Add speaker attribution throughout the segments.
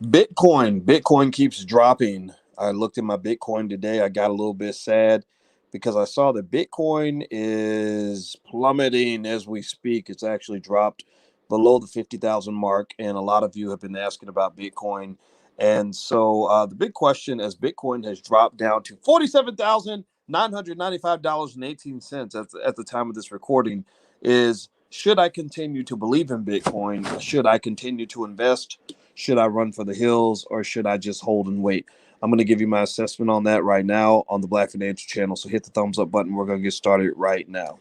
Speaker 1: Bitcoin keeps dropping. I looked at my Bitcoin today. I got a little bit sad because I saw that Bitcoin is plummeting as we speak. It's actually dropped below the 50,000 mark, and a lot of you have been asking about Bitcoin. And so the big question, as Bitcoin has dropped down to $47,995.18 at the time of this recording, is should I continue to believe in Bitcoin? Should I continue to invest? Should I run for the hills, or should I just hold and wait? I'm going to give you my assessment on that right now on the Black Financial Channel. So hit the thumbs up button. We're going to get started right now.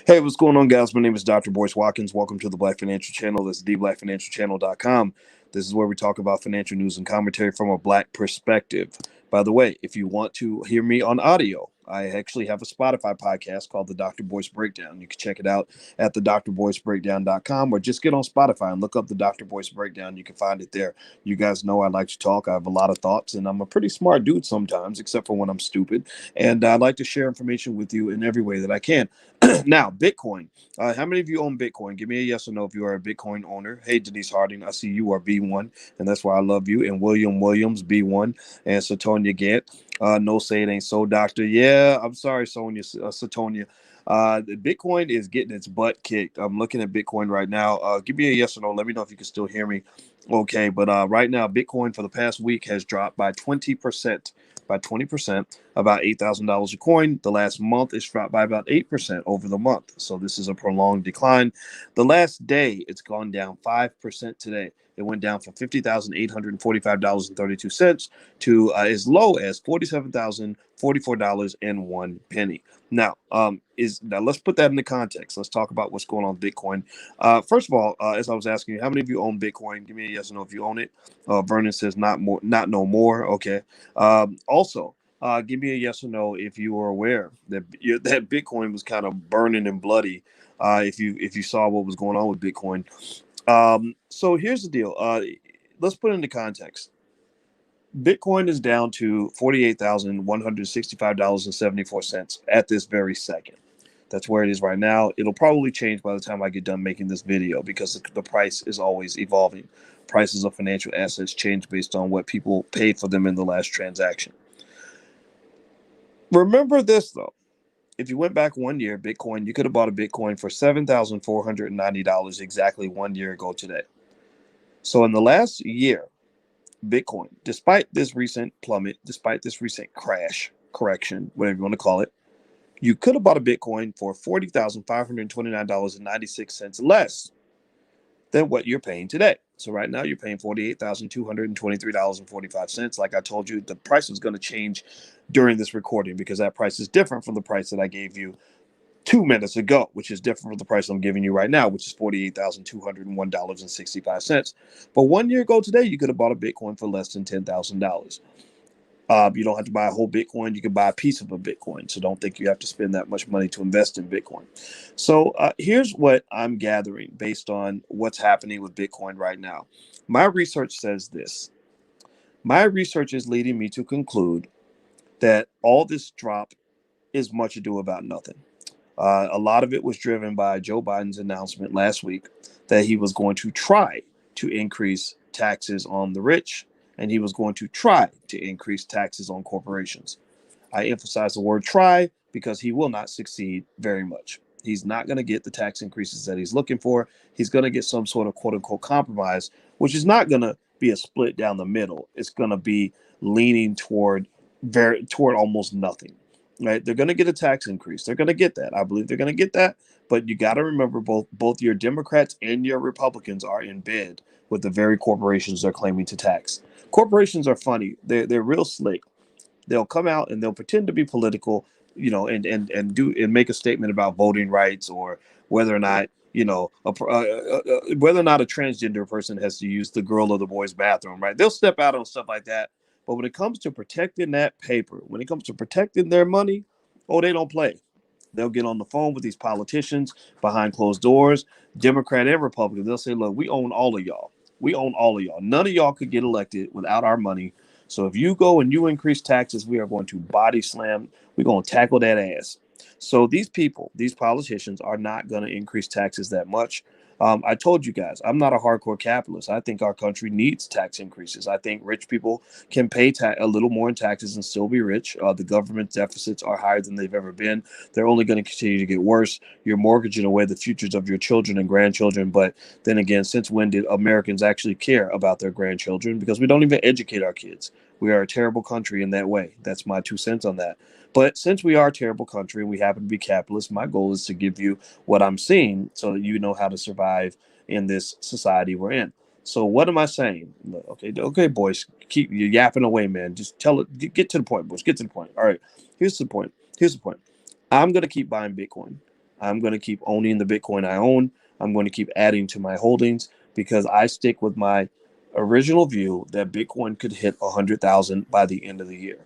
Speaker 1: Hey, what's going on, guys? My name is Dr. Boyce Watkins. Welcome to the Black Financial Channel. This is theblackfinancialchannel.com. This is where we talk about financial news and commentary from a Black perspective. By the way, if you want to hear me on audio, I actually have a Spotify podcast called The Dr. Boyce Breakdown. You can check it out at thedrboycebreakdown.com, or just get on Spotify and look up The Dr. Boyce Breakdown. You can find it there. You guys know I like to talk. I have a lot of thoughts, and I'm a pretty smart dude sometimes, except for when I'm stupid. And I like to share information with you in every way that I can. Now, Bitcoin. How many of you own Bitcoin? Give me a yes or no if you are a Bitcoin owner. Hey, Denise Harding, I see you are B1, and that's why I love you. And William Williams, B1, and Satonia Gant. No, say it ain't so, doctor. Yeah, I'm sorry, Satonia. The Bitcoin is getting its butt kicked. I'm looking at Bitcoin right now. Give me a yes or no. Let me know if you can still hear me. Okay, but right now, Bitcoin for the past week has dropped by 20%. By 20%, about $8,000 a coin. The last month, it's dropped by about 8% over the month. So this is a prolonged decline. The last day, it's gone down 5% today. It went down from $50,845.32 to as low as $47,044.01. Now, let's put that into context. Let's talk about what's going on with Bitcoin. First of all, as I was asking you, how many of you own Bitcoin? Give me a yes or no if you own it. Vernon says not more, not no more. Okay. Also, give me a yes or no if you were aware that that Bitcoin was kind of burning and bloody. If you saw what was going on with Bitcoin. So here's the deal. Let's put it into context. Bitcoin is down to $48,165.74 at this very second. That's where it is right now. It'll probably change by the time I get done making this video because the price is always evolving. Prices of financial assets change based on what people paid for them in the last transaction. Remember this, though. If you went back 1 year, Bitcoin, you could have bought a Bitcoin for $7,490 exactly 1 year ago today. So in the last year, Bitcoin, despite this recent plummet, despite this recent correction, whatever you want to call it, you could have bought a Bitcoin for $40,529.96 less than what you're paying today. So right now you're paying $48,223.45. Like I told you, the price is going to change during this recording because that price is different from the price that I gave you 2 minutes ago, which is different from the price I'm giving you right now, which is $48,201.65. But 1 year ago today, you could have bought a Bitcoin for less than $10,000. You don't have to buy a whole Bitcoin. You can buy a piece of a Bitcoin. So don't think you have to spend that much money to invest in Bitcoin. So here's what I'm gathering based on what's happening with Bitcoin right now. My research says this. My research is leading me to conclude that all this drop is much ado about nothing. A lot of it was driven by Joe Biden's announcement last week that he was going to try to increase taxes on the rich, and he was going to try to increase taxes on corporations. I emphasize the word try because he will not succeed very much. He's not going to get the tax increases that he's looking for. He's going to get some sort of quote unquote compromise, which is not going to be a split down the middle. It's going to be leaning toward almost nothing. Right? They're going to get a tax increase. They're going to get that. I believe they're going to get that. But you got to remember both your Democrats and your Republicans are in bed with the very corporations they're claiming to tax. Corporations are funny. They're real slick. They'll come out and they'll pretend to be political, and make a statement about voting rights or whether or not whether or not a transgender person has to use the girl or the boy's bathroom. Right? They'll step out on stuff like that. But when it comes to protecting that paper, when it comes to protecting their money, oh, they don't play. They'll get on the phone with these politicians behind closed doors, Democrat and Republican. They'll say, look, we own all of y'all. We own all of y'all. None of y'all could get elected without our money. So if you go and you increase taxes, we are going to body slam. We're going to tackle that ass. So these people, these politicians, are not going to increase taxes that much. I told you guys, I'm not a hardcore capitalist. I think our country needs tax increases. I think rich people can pay a little more in taxes and still be rich. The government deficits are higher than they've ever been. They're only going to continue to get worse. You're mortgaging away the futures of your children and grandchildren. But then again, since when did Americans actually care about their grandchildren? Because we don't even educate our kids. We are a terrible country in that way. That's my 2 cents on that. But since we are a terrible country and we happen to be capitalist, my goal is to give you what I'm seeing so that you know how to survive in this society we're in. So what am I saying? Okay, boys, keep you yapping away, man. Just tell it. Get to the point, boys. Get to the point. All right. Here's the point. Here's the point. I'm gonna keep buying Bitcoin. I'm gonna keep owning the Bitcoin I own. I'm going to keep adding to my holdings because I stick with my original view that Bitcoin could hit 100,000 by the end of the year.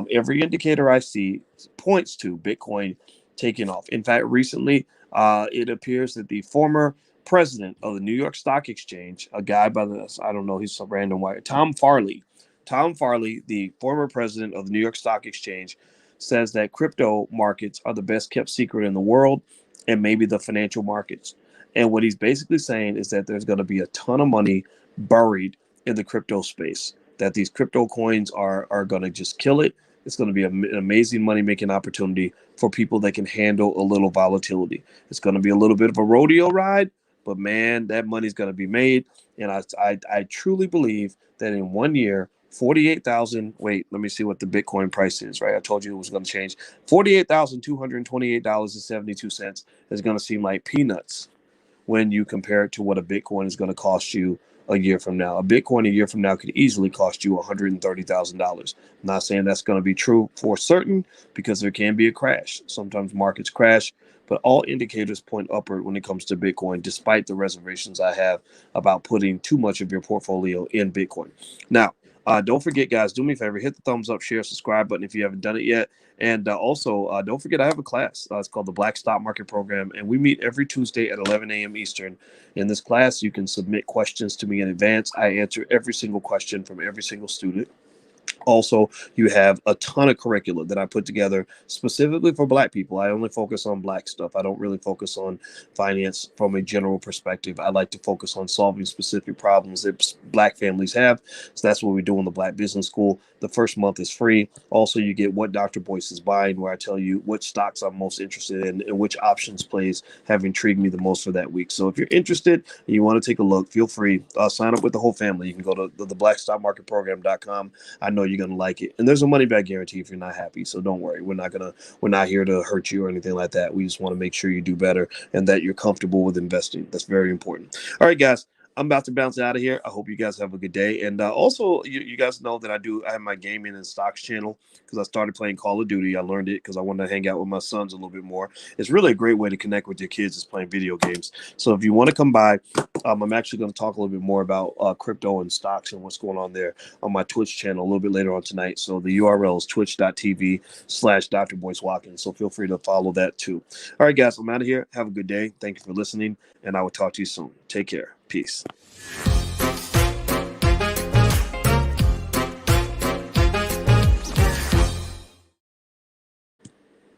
Speaker 1: Every indicator I see points to Bitcoin taking off. In fact, recently, it appears that the former president of the New York Stock Exchange, a guy by the, I don't know, he's some random white, Tom Farley, the former president of the New York Stock Exchange, says that crypto markets are the best kept secret in the world and maybe the financial markets. And what he's basically saying is that there's going to be a ton of money buried in the crypto space, that these crypto coins are going to just kill it. It's going to be an amazing money making opportunity for people that can handle a little volatility. It's going to be a little bit of a rodeo ride, but man, that money's going to be made. And I truly believe that in 1 year, 48,000. Wait, let me see what the Bitcoin price is, right? I told you it was going to change. $48,228.72 is going to seem like peanuts when you compare it to what a Bitcoin is going to cost you a year from now. A Bitcoin a year from now could easily cost you $130,000. I'm not saying that's going to be true for certain because there can be a crash. Sometimes markets crash, but all indicators point upward when it comes to Bitcoin, despite the reservations I have about putting too much of your portfolio in Bitcoin. Now, don't forget, guys, do me a favor, hit the thumbs up, share, subscribe button if you haven't done it yet. And also, don't forget, I have a class. It's called the Black Stock Market Program, and we meet every Tuesday at 11 a.m. Eastern. In this class, you can submit questions to me in advance. I answer every single question from every single student. Also, you have a ton of curricula that I put together specifically for Black people. I only focus on Black stuff. I don't really focus on finance from a general perspective. I like to focus on solving specific problems that Black families have. So that's what we do in the Black Business School. The first month is free. Also, you get What Dr. Boyce is Buying, where I tell you which stocks I'm most interested in and which options plays have intrigued me the most for that week. So if you're interested and you want to take a look, feel free. Sign up with the whole family. You can go to the blackstockmarketprogram.com. I know you're gonna like it, and there's a money back guarantee if you're not happy. So don't worry, we're not here to hurt you or anything like that. We just want to make sure you do better and that you're comfortable with investing. That's very important. All right, guys. I'm about to bounce out of here. I hope you guys have a good day. And also, you guys know that I have my gaming and stocks channel because I started playing Call of Duty. I learned it because I wanted to hang out with my sons a little bit more. It's really a great way to connect with your kids is playing video games. So if you want to come by, I'm actually going to talk a little bit more about crypto and stocks and what's going on there on my Twitch channel a little bit later on tonight. So the URL is twitch.tv/Dr. Boyce Watkins. So feel free to follow that too. All right, guys, I'm out of here. Have a good day. Thank you for listening, and I will talk to you soon. Take care. Peace.